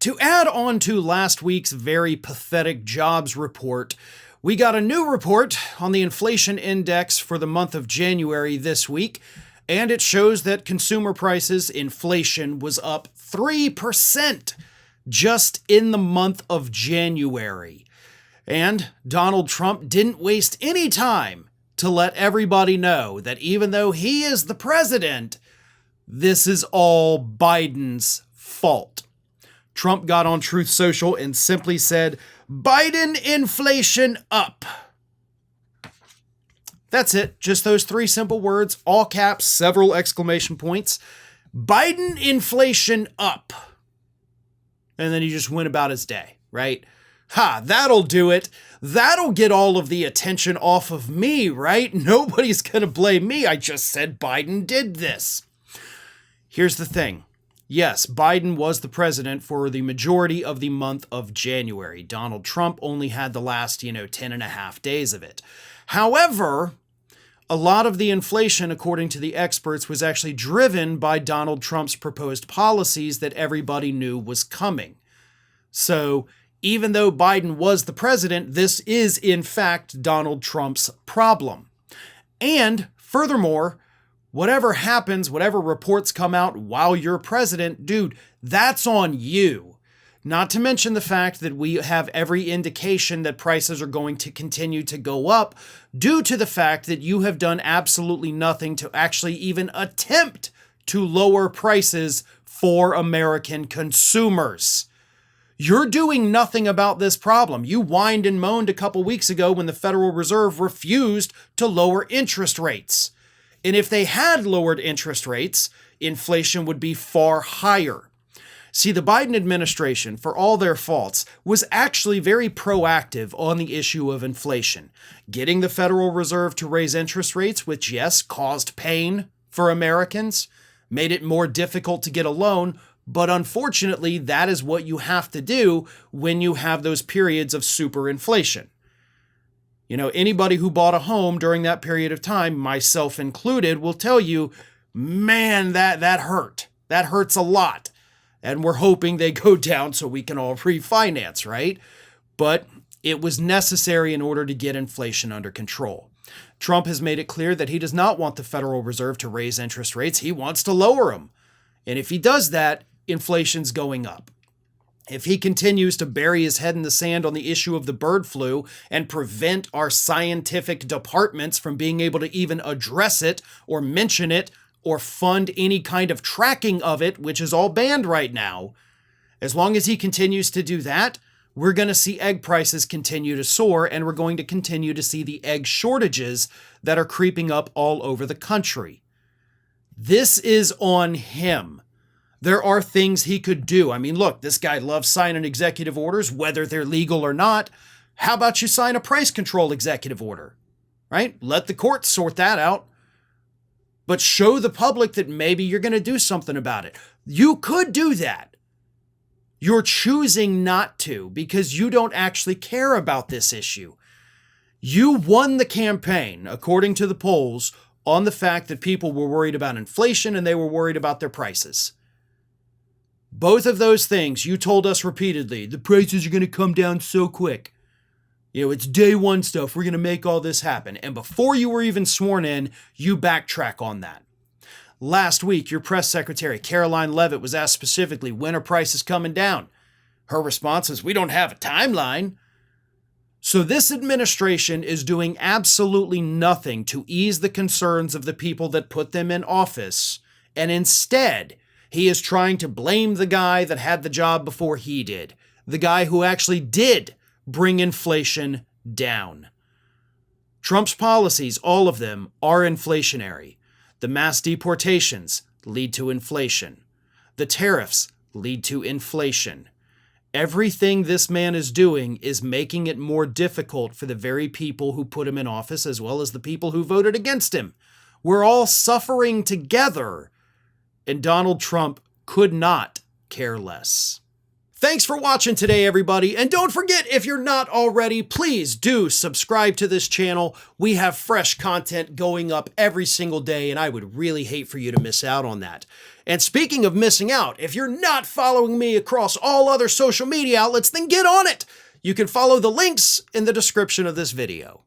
To add on to last week's very pathetic jobs report, we got a new report on the inflation index for the month of January this week, and it shows that consumer prices inflation was up 3% just in the month of January. And Donald Trump didn't waste any time to let everybody know that even though he is the president, this is all Biden's fault. Trump got on Truth Social and simply said, "Biden inflation up." That's it. Just those three simple words, all caps, several exclamation points. Biden inflation up. And then he just went about his day, right? That'll do it. That'll get all of the attention off of me, right? Nobody's going to blame me. I just said Biden did this. Here's the thing. Yes, Biden was the president for the majority of the month of January. Donald Trump only had the last, 10 and a half days of it. However, a lot of the inflation, according to the experts, was actually driven by Donald Trump's proposed policies that everybody knew was coming. So even though Biden was the president, this is in fact Donald Trump's problem. And furthermore, whatever happens, whatever reports come out while you're president, dude, that's on you. Not to mention the fact that we have every indication that prices are going to continue to go up due to the fact that you have done absolutely nothing to actually even attempt to lower prices for American consumers. You're doing nothing about this problem. You whined and moaned a couple weeks ago when the Federal Reserve refused to lower interest rates. And if they had lowered interest rates, inflation would be far higher. See, the Biden administration, for all their faults, was actually very proactive on the issue of inflation, getting the Federal Reserve to raise interest rates, which, yes, caused pain for Americans, made it more difficult to get a loan, but unfortunately, that is what you have to do when you have those periods of super inflation. Anybody who bought a home during that period of time, myself included, will tell you, man, that hurt. That hurts a lot. And we're hoping they go down so we can all refinance, right? But it was necessary in order to get inflation under control. Trump has made it clear that he does not want the Federal Reserve to raise interest rates. He wants to lower them. And if he does that, inflation's going up. If he continues to bury his head in the sand on the issue of the bird flu and prevent our scientific departments from being able to even address it or mention it or fund any kind of tracking of it, which is all banned right now, as long as he continues to do that, we're going to see egg prices continue to soar, and we're going to continue to see the egg shortages that are creeping up all over the country. This is on him. There are things he could do. I mean, look, this guy loves signing executive orders, whether they're legal or not. How about you sign a price control executive order, right? Let the courts sort that out, but show the public that maybe you're going to do something about it. You could do that. You're choosing not to because you don't actually care about this issue. You won the campaign, according to the polls, on the fact that people were worried about inflation and they were worried about their prices. Both of those things, you told us repeatedly, the prices are going to come down so quick. It's day one stuff. We're going to make all this happen. And before you were even sworn in, you backtrack on that. Last week, your press secretary, Caroline Leavitt, was asked specifically, when are prices coming down? Her response is, we don't have a timeline. So this administration is doing absolutely nothing to ease the concerns of the people that put them in office. And instead, he is trying to blame the guy that had the job before he did. The guy who actually did bring inflation down. Trump's policies, all of them, are inflationary. The mass deportations lead to inflation. The tariffs lead to inflation. Everything this man is doing is making it more difficult for the very people who put him in office, as well as the people who voted against him. We're all suffering together, and Donald Trump could not care less. Thanks for watching today, everybody. And don't forget, if you're not already, please do subscribe to this channel. We have fresh content going up every single day, and I would really hate for you to miss out on that. And speaking of missing out, if you're not following me across all other social media outlets, then get on it. You can follow the links in the description of this video.